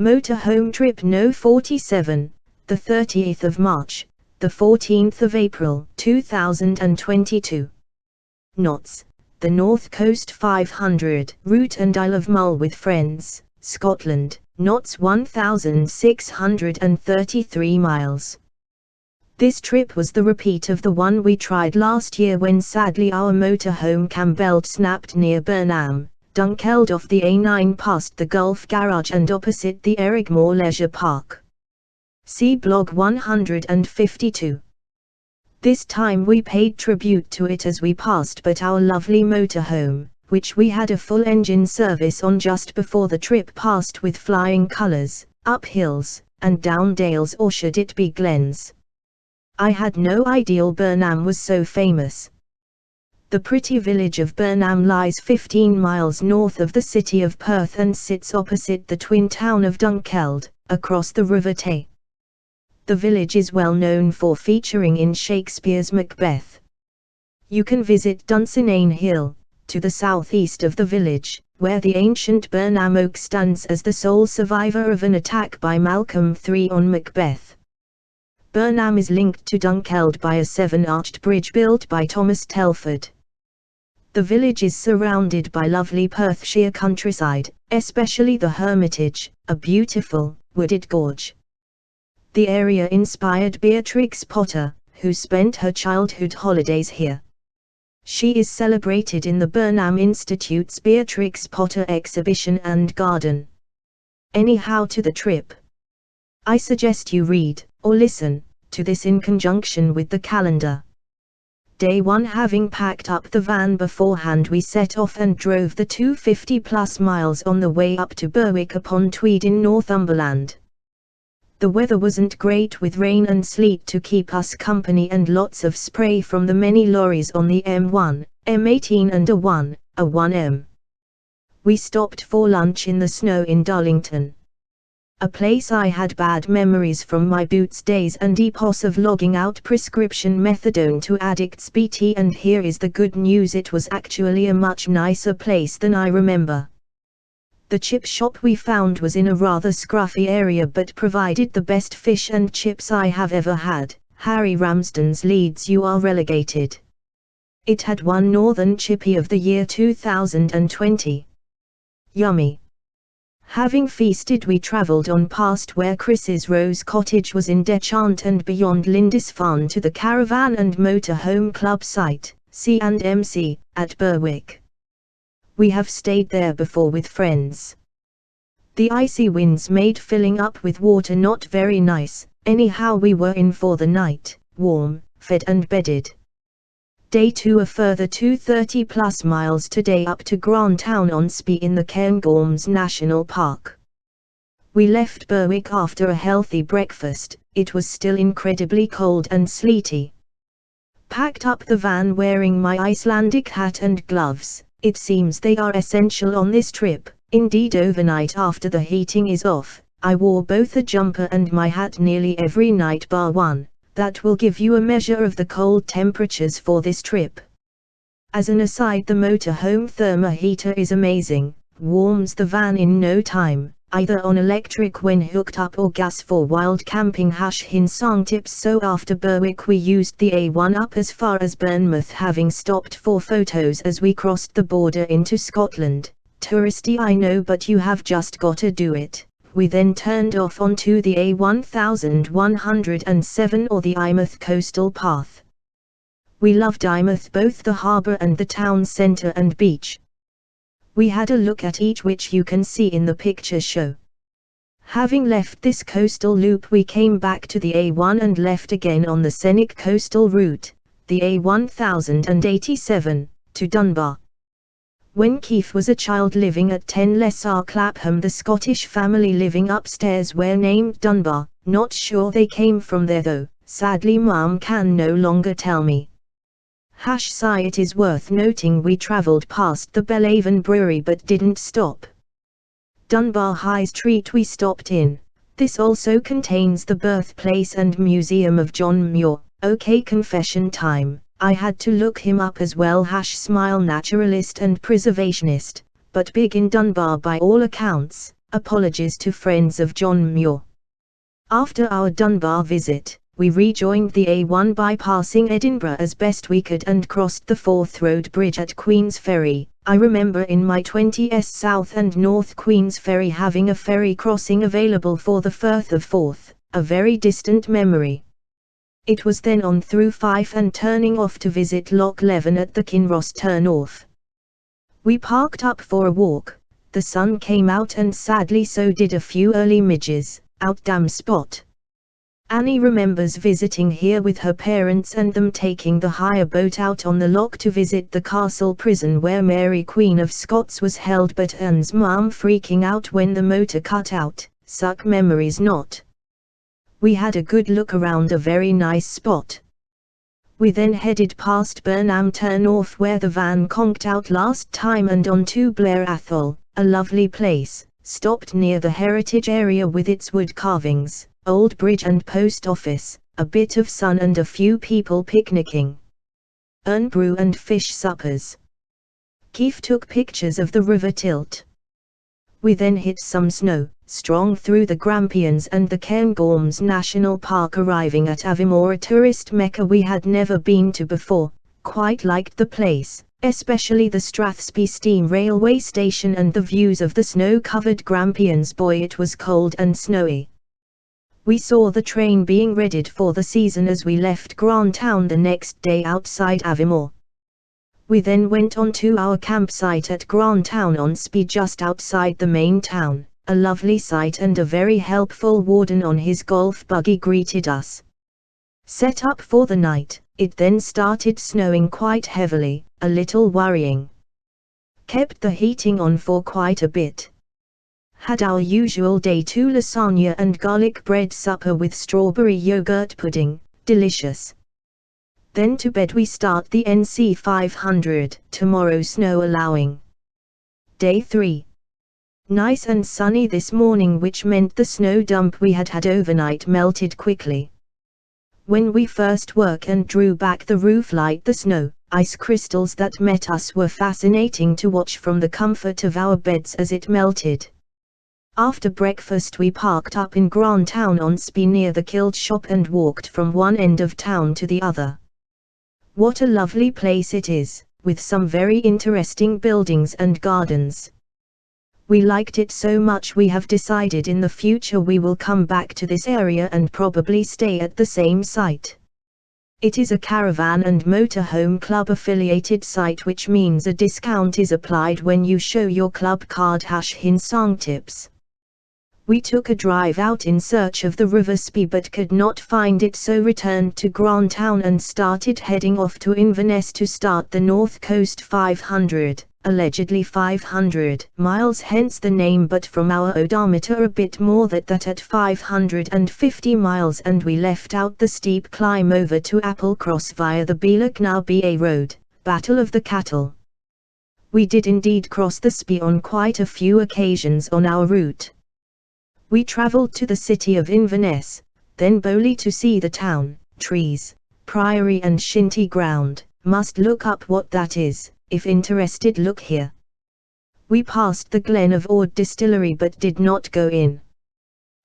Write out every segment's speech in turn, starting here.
Motorhome trip No. 47, the 30th of March, the 14th of April 2022. Knots, the North Coast 500 route and Isle of Mull with friends, Scotland, knots 1,633 miles. This trip was the repeat of the one we tried last year when sadly our motorhome cam belt snapped near Burnham, Dunkeld off the A9 past the Gulf Garage and opposite the Erigmore Leisure Park. See blog 152. This time we paid tribute to it as we passed but our lovely motorhome, which we had a full engine service on just before the trip, passed with flying colours, up hills, and down dales, or should it be glens. I had no idea Burnham was so famous. The pretty village of Burnham lies 15 miles north of the city of Perth and sits opposite the twin town of Dunkeld, across the River Tay. The village is well known for featuring in Shakespeare's Macbeth. You can visit Dunsinane Hill, to the southeast of the village, where the ancient Burnham Oak stands as the sole survivor of an attack by Malcolm III on Macbeth. Burnham is linked to Dunkeld by a seven-arched bridge built by Thomas Telford. The village is surrounded by lovely Perthshire countryside, especially the Hermitage, a beautiful, wooded gorge. The area inspired Beatrix Potter, who spent her childhood holidays here. She is celebrated in the Burnham Institute's Beatrix Potter exhibition and garden. Anyhow, to the trip. I suggest you read, or listen, to this in conjunction with the calendar. Day 1. Having packed up the van beforehand, we set off and drove the 250+ miles on the way up to Berwick-upon-Tweed in Northumberland. The weather wasn't great, with rain and sleet to keep us company and lots of spray from the many lorries on the M1, M18 and A1M. We stopped for lunch in the snow in Darlington, a place I had bad memories from my Boots days and epos of logging out prescription methadone to addicts BT, and here is the good news: it was actually a much nicer place than I remember. The chip shop we found was in a rather scruffy area but provided the best fish and chips I have ever had. Harry Ramsden's Leeds You Are Relegated. It had won Northern Chippy of the Year 2020. Yummy. Having feasted, we travelled on past where Chris's Rose Cottage was in Dechant and beyond Lindisfarne to the Caravan and Motorhome Club site, C&MC, at Berwick. We have stayed there before with friends. The icy winds made filling up with water not very nice, anyhow we were in for the night, warm, fed and bedded. Day 2. A further 230+ miles today up to Grantown-on-Spey in the Cairngorms National Park. We left Berwick after a healthy breakfast. It was still incredibly cold and sleety. Packed up the van wearing my Icelandic hat and gloves. It seems they are essential on this trip. Indeed, overnight after the heating is off, I wore both a jumper and my hat nearly every night bar one. That will give you a measure of the cold temperatures for this trip. As an aside, the motorhome thermoheater is amazing, warms the van in no time, either on electric when hooked up or gas for wild camping. #Hinsong tips. So after Berwick we used the A1 up as far as Bournemouth, having stopped for photos as we crossed the border into Scotland. Touristy, I know, but you have just gotta do it. We then turned off onto the A1107 or the Eyemouth Coastal Path. We loved Eyemouth, both the harbour and the town centre and beach. We had a look at each, which you can see in the picture show. Having left this coastal loop, we came back to the A1 and left again on the scenic coastal route, the A1087, to Dunbar. When KeefH was a child living at 10 Lesar Clapham, the Scottish family living upstairs were named Dunbar. Not sure they came from there though, sadly Mum can no longer tell me. Sigh. It is worth noting we travelled past the Belhaven Brewery but didn't stop. Dunbar High Street we stopped in. This also contains the birthplace and museum of John Muir. Okay, confession time. I had to look him up as well. Smile, naturalist and preservationist, but big in Dunbar by all accounts. Apologies to friends of John Muir. After our Dunbar visit, we rejoined the A1 by passing Edinburgh as best we could and crossed the Forth Road Bridge at Queen's Ferry. I remember in my 20s South and North Queen's Ferry having a ferry crossing available for the Firth of Forth, a very distant memory. It was then on through Fife and turning off to visit Loch Leven at the Kinross turn-off. We parked up for a walk. The sun came out and sadly so did a few early midges, out damn spot. Annie remembers visiting here with her parents and them taking the hire boat out on the loch to visit the castle prison where Mary Queen of Scots was held, but Anne's mum freaking out when the motor cut out. Suck memories not. We had a good look around a very nice spot. We then headed past Burnham turn-off where the van conked out last time and on to Blair Athol, a lovely place, stopped near the heritage area with its wood carvings, old bridge and post office, a bit of sun and a few people picnicking. Urn brew and fish suppers. KeefH took pictures of the river tilt. We then hit some snow, strong through the Grampians and the Cairngorms National Park, arriving at Aviemore, a tourist mecca we had never been to before. Quite liked the place, especially the Strathspey Steam Railway Station and the views of the snow-covered Grampians. Boy, it was cold and snowy. We saw the train being readied for the season as we left Grantown the next day outside Aviemore. We then went on to our campsite at Grantown on Spey, just outside the main town. A lovely sight and a very helpful warden on his golf buggy greeted us. Set up for the night, it then started snowing quite heavily, a little worrying. Kept the heating on for quite a bit. Had our usual day 2 lasagna and garlic bread supper with strawberry yogurt pudding, delicious. Then to bed. We start the NC 500, tomorrow snow allowing. Day 3. Nice and sunny this morning, which meant the snow dump we had had overnight melted quickly. When we first woke and drew back the roof light, the snow, ice crystals that met us were fascinating to watch from the comfort of our beds as it melted. After breakfast we parked up in Grantown on Spey near the Kilt shop and walked from one end of town to the other. What a lovely place it is, with some very interesting buildings and gardens. We liked it so much we have decided in the future we will come back to this area and probably stay at the same site. It is a caravan and motorhome club affiliated site, which means a discount is applied when you show your club card #hinsongtips. We took a drive out in search of the River Spey but could not find it, so returned to Grantown and started heading off to Inverness to start the North Coast 500, allegedly 500 miles, hence the name, but from our odometer a bit more than that at 550 miles, and we left out the steep climb over to Applecross via the Bealach Road, Battle of the Cattle. We did indeed cross the Spey on quite a few occasions on our route. We travelled to the city of Inverness, then Bowley to see the town, trees, priory and shinty ground. Must look up what that is, if interested look here. We passed the Glen of Ord distillery but did not go in.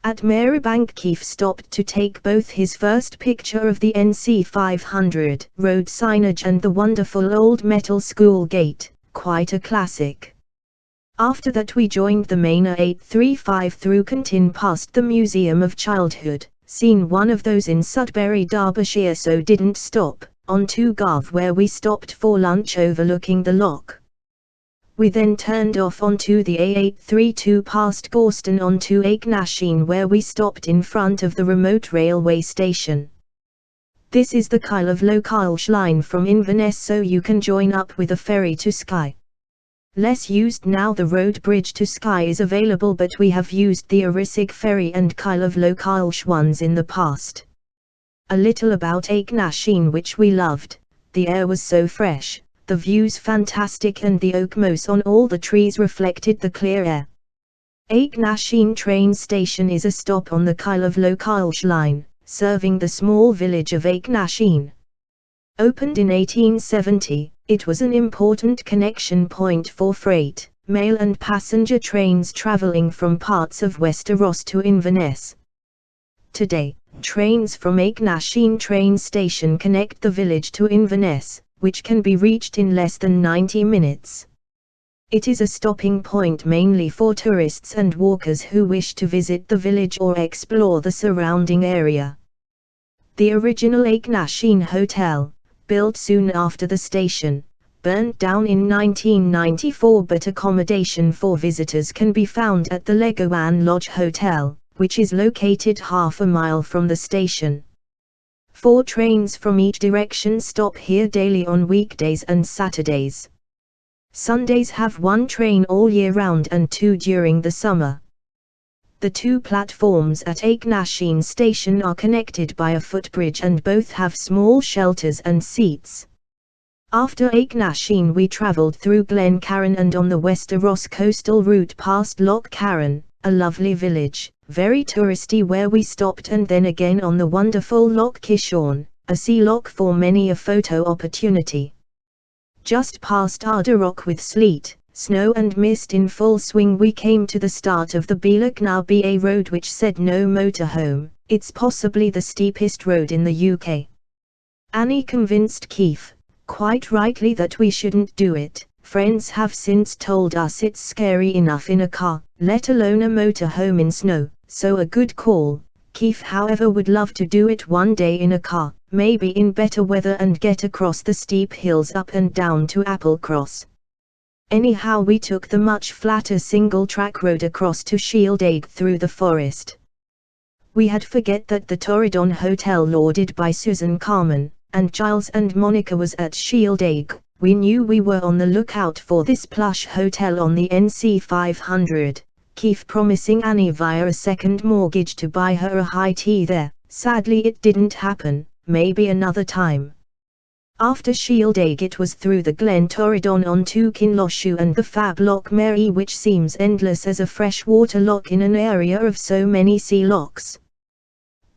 At Marybank KeefH stopped to take both his first picture of the NC 500 road signage and the wonderful old metal school gate, quite a classic. After that we joined the main A835 through Cantin past the Museum of Childhood, seen one of those in Sudbury, Derbyshire, so didn't stop, on to Garve where we stopped for lunch overlooking the loch. We then turned off onto the A832 past Gorston onto Aignasheen where we stopped in front of the remote railway station. This is the Kyle-of-Loch line from Inverness, so you can join up with a ferry to Skye. Less used now, the road bridge to Skye is available, but we have used the Arisig ferry and Kyle-of-Loch ones in the past. A little about Aignasheen, which we loved. The air was so fresh, the views fantastic, and the oak moss on all the trees reflected the clear air. Aignasheen train station is a stop on the Kyle-of-Loch line, serving the small village of Aignasheen. Opened in 1870, it was an important connection point for freight, mail and passenger trains traveling from parts of Westeros to Inverness. Today, trains from Akenasheen train station connect the village to Inverness, which can be reached in less than 90 minutes. It is a stopping point mainly for tourists and walkers who wish to visit the village or explore the surrounding area. The original Akenasheen Hotel, built soon after the station, burned down in 1994, but accommodation for visitors can be found at the Legowan Lodge Hotel, which is located half a mile from the station. 4 trains from each direction stop here daily on weekdays and Saturdays. Sundays have 1 train all year round and 2 during the summer. The 2 platforms at Akenasheen station are connected by a footbridge and both have small shelters and seats. After Akenasheen we travelled through Glen Carron and on the Westeros coastal route past Loch Carron, a lovely village, very touristy, where we stopped, and then again on the wonderful Loch Kishorn, a sea loch for many a photo opportunity. Just past Arderrock with sleet, snow and mist in full swing we came to the start of the Bealach road, which said no motorhome. It's possibly the steepest road in the UK. Annie convinced Keef, quite rightly, that we shouldn't do it. Friends have since told us it's scary enough in a car, let alone a motorhome in snow, so a good call. Keef however would love to do it one day in a car, maybe in better weather, and get across the steep hills up and down to Applecross. Anyhow, we took the much flatter single-track road across to Shieldaig through the forest. We had forget that the Torridon Hotel, lauded by Susan Carman, and Giles and Monica, was at Shieldaig. We knew we were on the lookout for this plush hotel on the NC 500, Keef promising Annie via a second mortgage to buy her a high tea there. Sadly it didn't happen, maybe another time. After Shieldaig it was through the Glen Torridon on to Kinlochshu and the fab Loch Mary, which seems endless as a freshwater loch in an area of so many sea lochs.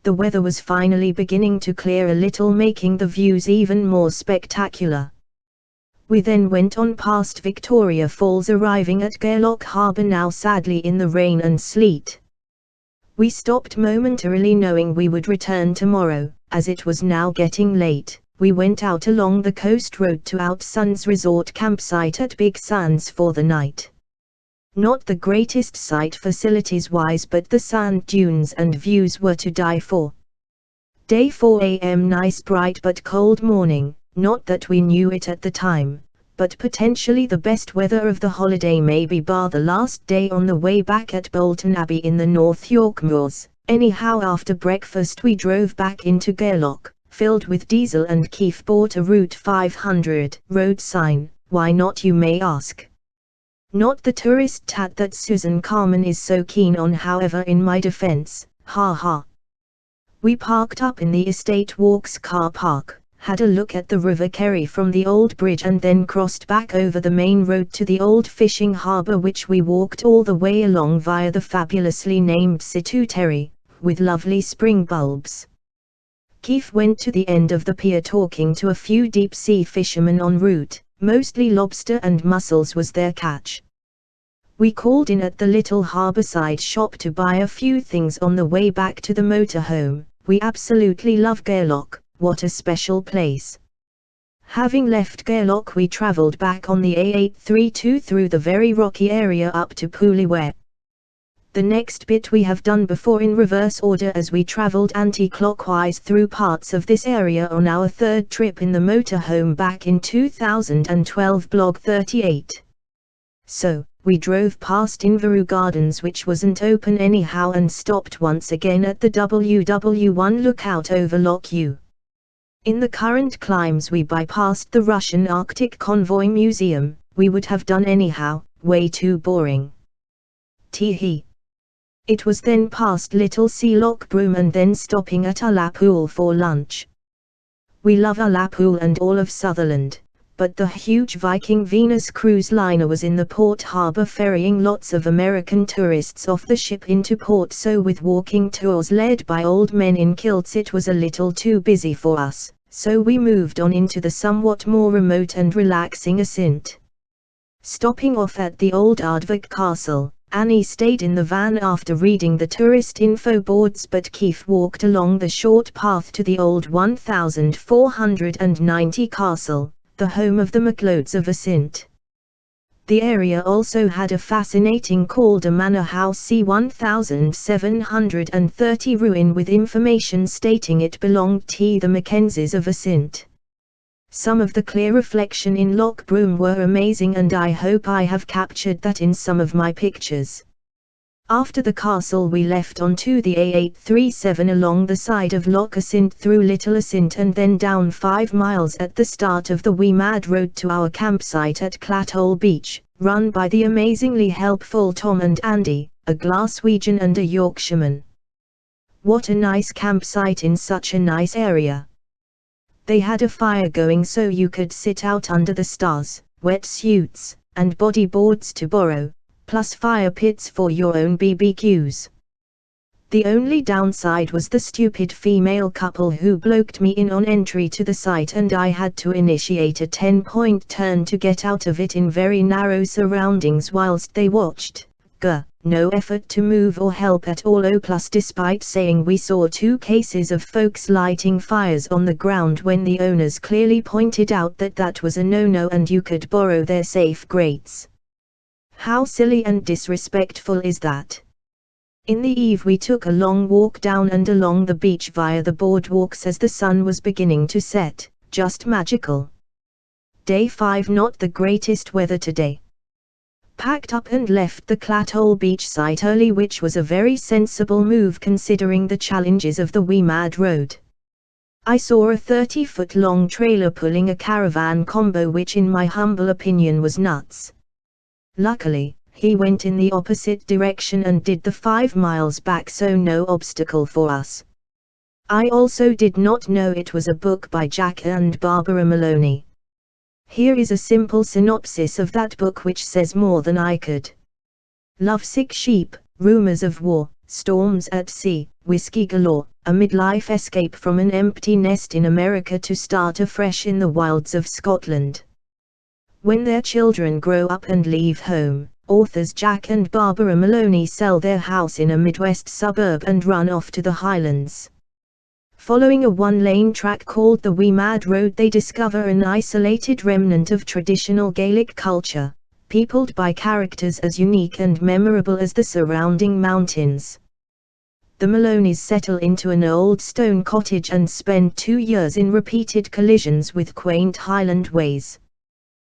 The weather was finally beginning to clear a little, making the views even more spectacular. We then went on past Victoria Falls, arriving at Gairloch Harbour, now sadly in the rain and sleet. We stopped momentarily, knowing we would return tomorrow. As it was now getting late, we went out along the coast road to Outsuns Resort campsite at Big Sands for the night. Not the greatest site facilities-wise, but the sand dunes and views were to die for. Day 4 am, nice bright but cold morning, not that we knew it at the time, but potentially the best weather of the holiday, maybe bar the last day on the way back at Bolton Abbey in the North York Moors. Anyhow, after breakfast we drove back into Gairloch, filled with diesel, and Keef bought a Route 500 road sign. Why not, you may ask? Not the tourist tat that Susan Carman is so keen on, however, in my defense, ha. We parked up in the Estate Walks car park, had a look at the River Kerry from the old bridge, and then crossed back over the main road to the old fishing harbour, which we walked all the way along via the fabulously named Situ Terry, with lovely spring bulbs. Keef went to the end of the pier talking to a few deep-sea fishermen en route. Mostly lobster and mussels was their catch. We called in at the little harbourside shop to buy a few things on the way back to the motorhome. We absolutely love Gairloch, what a special place. Having left Gairloch we travelled back on the A832 through the very rocky area up to Pooley. The next bit we have done before in reverse order, as we travelled anti-clockwise through parts of this area on our 3rd trip in the motorhome back in 2012, blog 38. So, we drove past Inveru Gardens, which wasn't open anyhow, and stopped once again at the WW1 lookout over Loch U. In the current climes we bypassed the Russian Arctic Convoy Museum. We would have done anyhow, way too boring. Tee. It was then past Little Sea Loch Broom and then stopping at Ullapool for lunch. We love Ullapool and all of Sutherland, but the huge Viking Venus cruise liner was in the port harbour ferrying lots of American tourists off the ship into port, so with walking tours led by old men in kilts it was a little too busy for us, so we moved on into the somewhat more remote and relaxing Assynt. Stopping off at the old Audiobook castle, Annie stayed in the van after reading the tourist info boards, but KeefH walked along the short path to the old 1490 castle, the home of the MacLeods of Assynt. The area also had a fascinating Calder Manor House c. 1730 ruin with information stating it belonged to the Mackenzies of Assynt. Some of the clear reflection in Loch Broom were amazing, and I hope I have captured that in some of my pictures. After the castle we left onto the A837 along the side of Loch Assynt through Little Assynt and then down 5 miles at the start of the Wee Mad Road to our campsite at Clathole Beach, run by the amazingly helpful Tom and Andy, a Glaswegian and a Yorkshireman. What a nice campsite in such a nice area. They had a fire going so you could sit out under the stars, wetsuits, and bodyboards to borrow, plus fire pits for your own BBQs. The only downside was the stupid female couple who bloked me in on entry to the site, and I had to initiate a 10-point turn to get out of it in very narrow surroundings whilst they watched. No effort to move or help at all. Plus, despite saying we saw 2 cases of folks lighting fires on the ground when the owners clearly pointed out that that was a no-no and you could borrow their safe grates. How silly and disrespectful is that? In the eve we took a long walk down and along the beach via the boardwalks as the sun was beginning to set, just magical. Day 5, not the greatest weather today. Packed up and left the Clathole Beach site early, which was a very sensible move considering the challenges of the Wee Mad Road. I saw a 30-foot-long trailer pulling a caravan combo, which in my humble opinion was nuts. Luckily, he went in the opposite direction and did the 5 miles back, so no obstacle for us. I also did not know it was a book by Jack and Barbara Maloney. Here is a simple synopsis of that book which says more than I could. Lovesick sheep, rumors of war, storms at sea, whiskey galore, a midlife escape from an empty nest in America to start afresh in the wilds of Scotland. When their children grow up and leave home, authors Jack and Barbara Maloney sell their house in a Midwest suburb and run off to the Highlands. Following a 1-lane track called the Wee Mad Road, they discover an isolated remnant of traditional Gaelic culture, peopled by characters as unique and memorable as the surrounding mountains. The Maloneys settle into an old stone cottage and spend 2 years in repeated collisions with quaint Highland ways.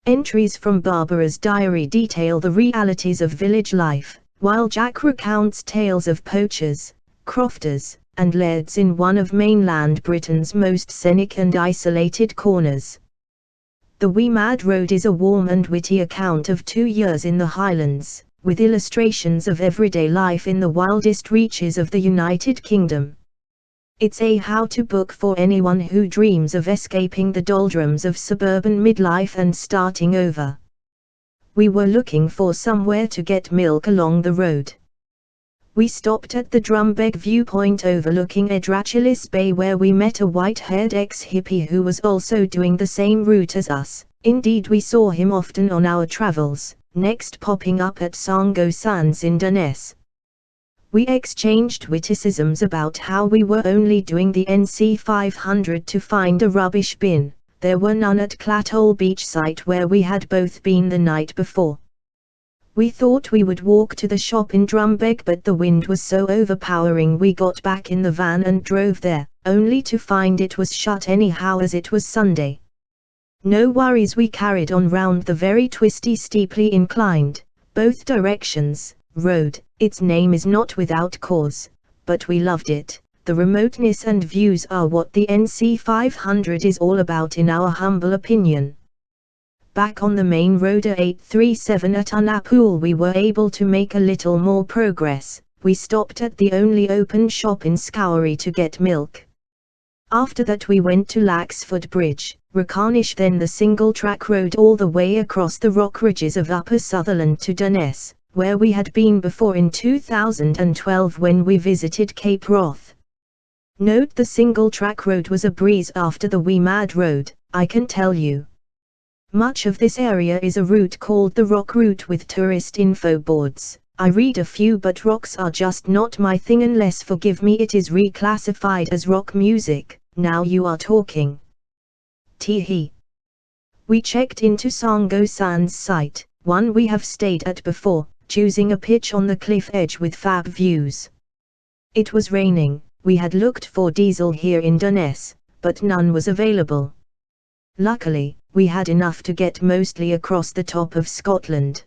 Entries from Barbara's diary detail the realities of village life, while Jack recounts tales of poachers, crofters, and lairds in one of mainland Britain's most scenic and isolated corners. The Wee Mad Road is a warm and witty account of 2 years in the Highlands, with illustrations of everyday life in the wildest reaches of the United Kingdom. It's a how-to book for anyone who dreams of escaping the doldrums of suburban midlife and starting over. We were looking for somewhere to get milk along the road. We stopped at the Drumbeg viewpoint overlooking Edrachilis Bay, where we met a white-haired ex-hippie who was also doing the same route as us. Indeed, we saw him often on our travels, next popping up at Sango Sands in Dunnes. We exchanged witticisms about how we were only doing the NC 500 to find a rubbish bin. There were none at Clathole Beach site where we had both been the night before. We thought we would walk to the shop in Drumbeg, but the wind was so overpowering we got back in the van and drove there, only to find it was shut anyhow as it was Sunday. No worries, we carried on round the very twisty, steeply inclined, both directions, road. Its name is not without cause, but we loved it. The remoteness and views are what the NC 500 is all about in our humble opinion. Back on the main road A837 at Unapool we were able to make a little more progress. We stopped at the only open shop in Scourie to get milk. After that we went to Laxford Bridge, Recarnish, then the single-track road all the way across the rock ridges of Upper Sutherland to Dunnes, where we had been before in 2012 when we visited Cape Wrath. Note the single-track road was a breeze after the Wee Mad Road, I can tell you. Much of this area is a route called the Rock Route with tourist info boards. I read a few, but rocks are just not my thing unless, forgive me, it is reclassified as rock music. Now you are talking. Teehee. We checked into Songo-san's site, one we have stayed at before, choosing a pitch on the cliff edge with fab views. It was raining. We had looked for diesel here in Dunnes, but none was available. Luckily, we had enough to get mostly across the top of Scotland.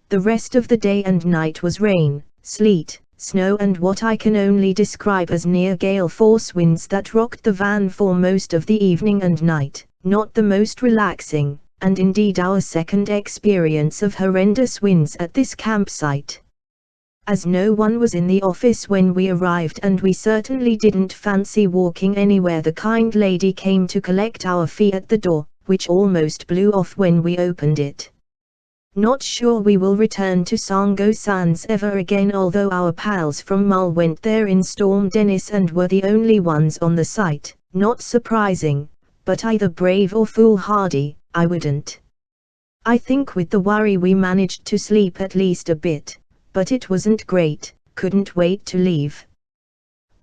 The rest of the day and night was rain, sleet, snow and what I can only describe as near gale force winds that rocked the van for most of the evening and night. Not the most relaxing, and indeed our second experience of horrendous winds at this campsite. As no one was in the office when we arrived and we certainly didn't fancy walking anywhere, the kind lady came to collect our fee at the door, which almost blew off when we opened it. Not sure we will return to Songo-san's ever again, although our pals from Mull went there in Storm Dennis and were the only ones on the site. Not surprising, but either brave or foolhardy, I wouldn't. I think with the worry we managed to sleep at least a bit, but it wasn't great, couldn't wait to leave.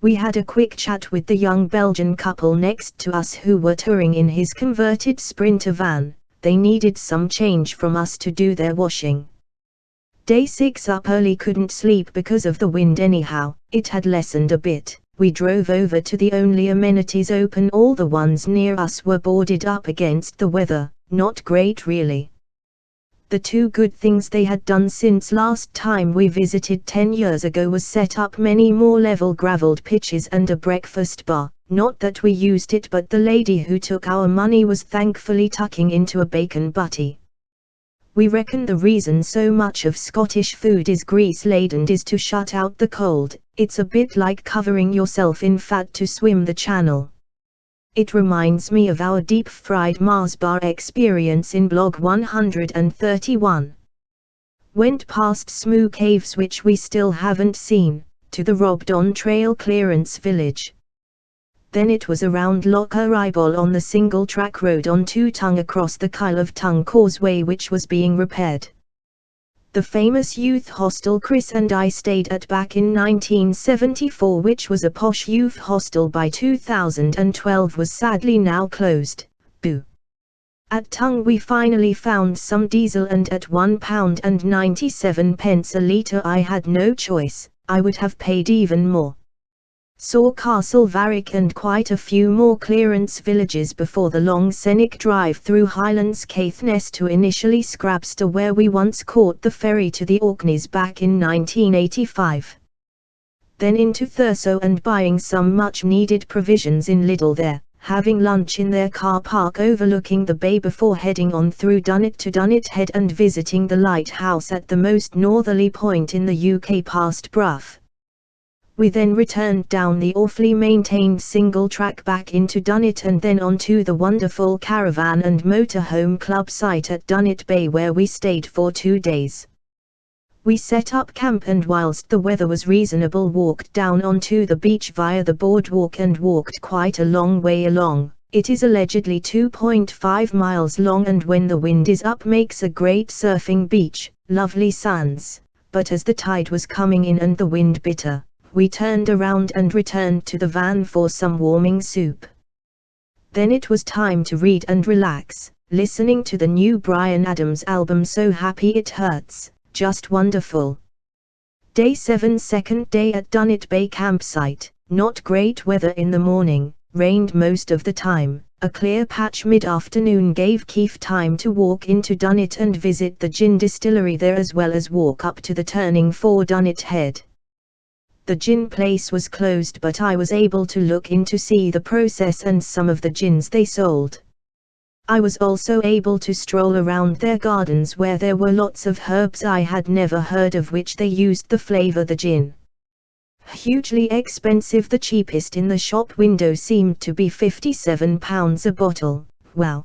We had a quick chat with the young Belgian couple next to us who were touring in his converted Sprinter van. They needed some change from us to do their washing. Day 6 up early, couldn't sleep because of the wind anyhow. It had lessened a bit. We drove over to the only amenities open. All the ones near us were boarded up against the weather. Not great really. The two good things they had done since last time we visited 10 years ago was set up many more level gravelled pitches and a breakfast bar. Not that we used it, but the lady who took our money was thankfully tucking into a bacon butty. We reckon the reason so much of Scottish food is grease-laden is to shut out the cold. It's a bit like covering yourself in fat to swim the channel. It reminds me of our deep-fried Mars bar experience in blog 131. Went past Smoo Caves, which we still haven't seen, to the Robdon Trail clearance village. Then it was around Loch Ribble on the single-track road on to Tongue across the Kyle of Tongue causeway, which was being repaired. The famous youth hostel Chris and I stayed at back in 1974, which was a posh youth hostel, by 2012 was sadly now closed. Boo. At Tongue we finally found some diesel, and at £1.97 a litre I had no choice. I would have paid even more. Saw Castle Varick and quite a few more clearance villages before the long scenic drive through Highlands Caithness to initially Scrabster, where we once caught the ferry to the Orkneys back in 1985. Then into Thurso and buying some much needed provisions in Lidl there, having lunch in their car park overlooking the bay before heading on through Dunnet to Dunnet Head and visiting the lighthouse at the most northerly point in the UK past Brough. We then returned down the awfully maintained single track back into Dunnet and then on to the wonderful caravan and motorhome club site at Dunnet Bay, where we stayed for 2 days. We set up camp and whilst the weather was reasonable walked down onto the beach via the boardwalk and walked quite a long way along. It is allegedly 2.5 miles long and when the wind is up makes a great surfing beach, lovely sands, but as the tide was coming in and the wind bitter, we turned around and returned to the van for some warming soup. Then it was time to read and relax, listening to the new Bryan Adams album So Happy It Hurts, just wonderful. Day 7, second day at Dunnet Bay campsite. Not great weather in the morning, rained most of the time. A clear patch mid-afternoon gave KeefH time to walk into Dunnet and visit the gin distillery there, as well as walk up to the turning for Dunnet Head. The gin place was closed, but I was able to look in to see the process and some of the gins they sold. I was also able to stroll around their gardens where there were lots of herbs I had never heard of which they used to flavour the gin. Hugely expensive, the cheapest in the shop window seemed to be £57 a bottle. Wow.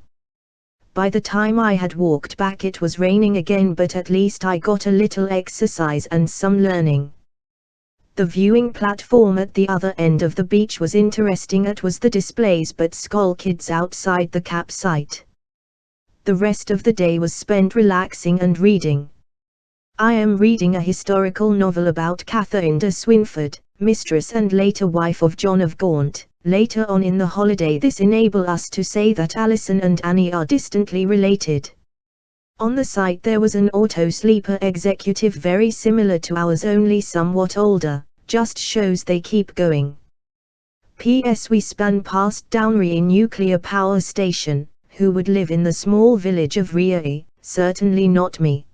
By the time I had walked back it was raining again, but at least I got a little exercise and some learning. The viewing platform at the other end of the beach was interesting. It was the displays but school kids outside the campsite. The rest of the day was spent relaxing and reading. I am reading a historical novel about Catherine de Swynford, mistress and later wife of John of Gaunt. Later on in the holiday this enabled us to say that Alison and Annie are distantly related. On the site there was an auto-sleeper executive very similar to ours, only somewhat older, just shows they keep going. P.S. We spun past Downry Nuclear Power Station. Who would live in the small village of Riae? Certainly not me.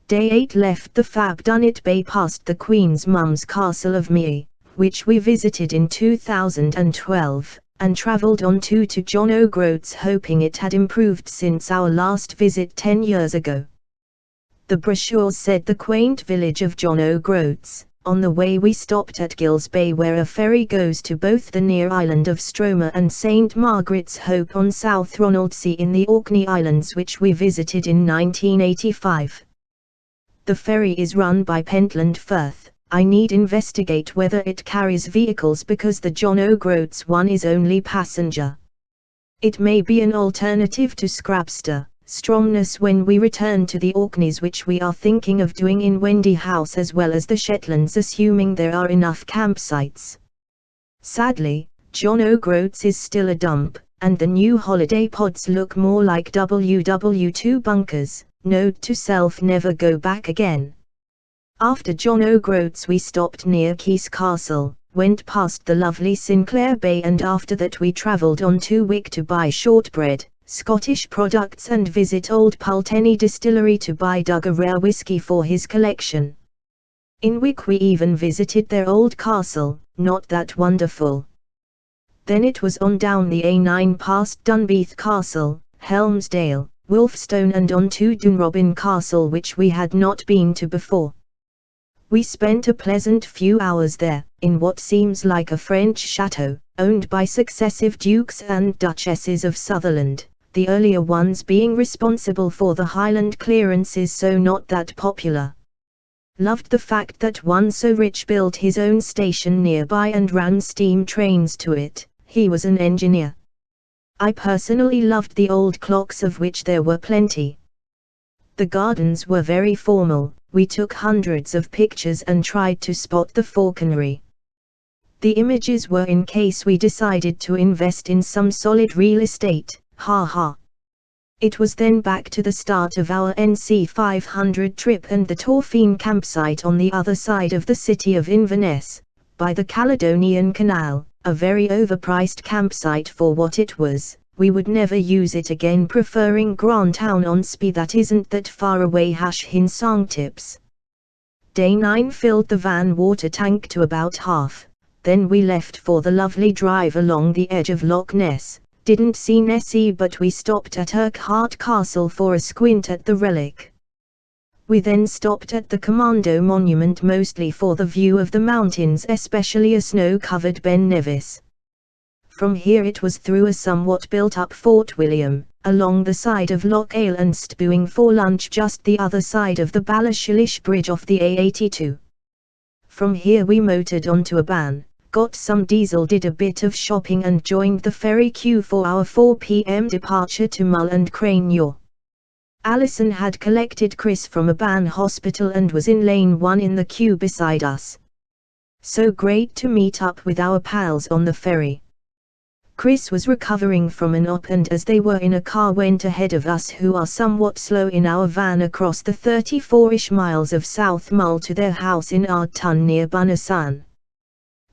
Day 8 left the fab Dunnet Bay past the Queen's Mum's Castle of Mee, which we visited in 2012, and travelled on to John O'Groats, hoping it had improved since our last visit 10 years ago. The brochures said the quaint village of John O'Groats. On the way we stopped at Gills Bay, where a ferry goes to both the near island of Stroma and St. Margaret's Hope on South Ronaldsay in the Orkney Islands, which we visited in 1985. The ferry is run by Pentland Firth. I need investigate whether it carries vehicles because the John O'Groats one is only passenger. It may be an alternative to Scrapster. Strongness when we return to the Orkneys, which we are thinking of doing in Wendy House as well as the Shetlands, assuming there are enough campsites. Sadly, John O'Groats is still a dump, and the new holiday pods look more like WW2 bunkers. Note to self: never go back again. After John O'Groats we stopped near KeefH Castle, went past the lovely Sinclair Bay, and after that we travelled on to Wick to buy shortbread, Scottish products, and visit Old Pulteney Distillery to buy Doug a rare whisky for his collection. In Wick we even visited their old castle, not that wonderful. Then it was on down the A9 past Dunbeath Castle, Helmsdale, Wolfstone, and on to Dunrobin Castle, which we had not been to before. We spent a pleasant few hours there, in what seems like a French chateau, owned by successive dukes and duchesses of Sutherland, the earlier ones being responsible for the Highland clearances, so not that popular. Loved the fact that one so rich built his own station nearby and ran steam trains to it. He was an engineer. I personally loved the old clocks, of which there were plenty. The gardens were very formal. We took hundreds of pictures and tried to spot the falconry. The images were in case we decided to invest in some solid real estate, ha. It was then back to the start of our NC 500 trip and the Torfine campsite on the other side of the city of Inverness, by the Caledonian Canal, a very overpriced campsite for what it was. We would never use it again, preferring Grantown-on-Spey that isn't that far away. _hin songtips. Day 9 filled the van water tank to about half, then we left for the lovely drive along the edge of Loch Ness. Didn't see Nessie, but we stopped at Urquhart Castle for a squint at the relic. We then stopped at the Commando Monument, mostly for the view of the mountains, especially a snow-covered Ben Nevis. From here it was through a somewhat built-up Fort William, along the side of Loch Ale and stewing for lunch just the other side of the Ballashillish Bridge off the A82. From here we motored on to Aban, got some diesel, did a bit of shopping and joined the ferry queue for our 4 p.m. departure to Mull and Craignaw. Alison had collected Chris from Aban Hospital and was in lane 1 in the queue beside us. So great to meet up with our pals on the ferry. Chris was recovering from an op, and as they were in a car went ahead of us, who are somewhat slow, in our van across the 34-ish miles of South Mull to their house in Ardtun near Bunnasan.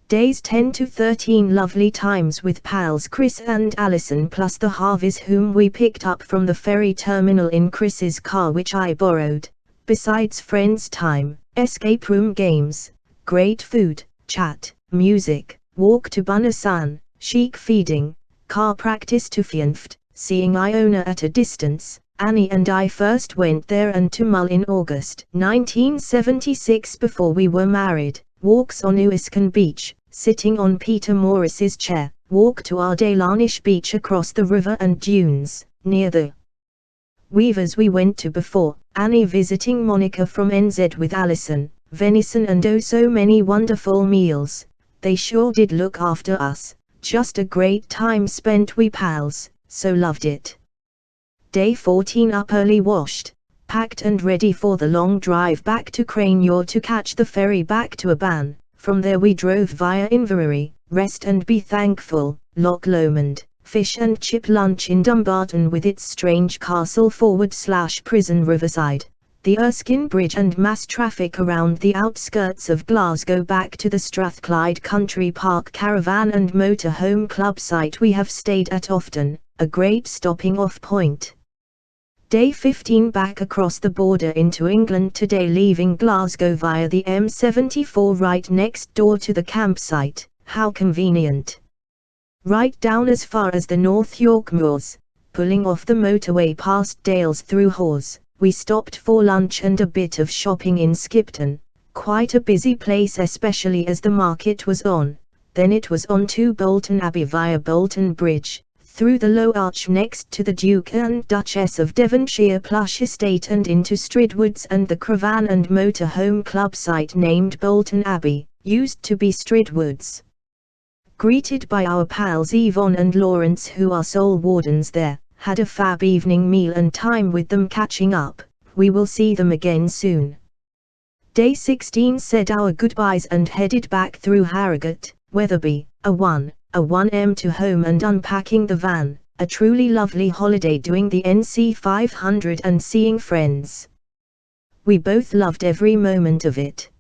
Days 10 to 13 lovely times with pals Chris and Alison, plus the Harveys whom we picked up from the ferry terminal in Chris's car, which I borrowed. Besides friends time, escape room games, great food, chat, music, walk to Bunnasan, sheep feeding, car practice to Fionft, seeing Iona at a distance. Annie and I first went there and to Mull in August 1976 before we were married. Walks on Uiscan Beach, sitting on Peter Morris's chair. Walk to Ardailanish Beach across the river and dunes, near the Weavers we went to before. Annie visiting Monica from NZ with Alison. Venison and oh so many wonderful meals. They sure did look after us. Just a great time spent, we pals, so loved it. Day 14 up early, washed, packed and ready for the long drive back to Cranyor to catch the ferry back to Aban. From there we drove via Inverary, rest and be thankful, Loch Lomond, fish and chip lunch in Dumbarton with its strange castle /prison riverside, the Erskine Bridge and mass traffic around the outskirts of Glasgow back to the Strathclyde Country Park Caravan and Motorhome Club site we have stayed at often, a great stopping off point. Day 15 back across the border into England today, leaving Glasgow via the M74 right next door to the campsite. How convenient. Right down as far as the North York Moors, pulling off the motorway past Dales through Hawes, we stopped for lunch and a bit of shopping in Skipton, quite a busy place especially as the market was on. Then it was on to Bolton Abbey via Bolton Bridge, through the low arch next to the Duke and Duchess of Devonshire plush estate and into Stridwoods and the Caravan and Motorhome Club site named Bolton Abbey, used to be Stridwoods. Greeted by our pals Yvonne and Lawrence, who are sole wardens there, had a fab evening meal and time with them catching up. We will see them again soon. Day 16 said our goodbyes and headed back through Harrogate, Wetherby, a 1am to home and unpacking the van. A truly lovely holiday doing the NC 500 and seeing friends. We both loved every moment of it.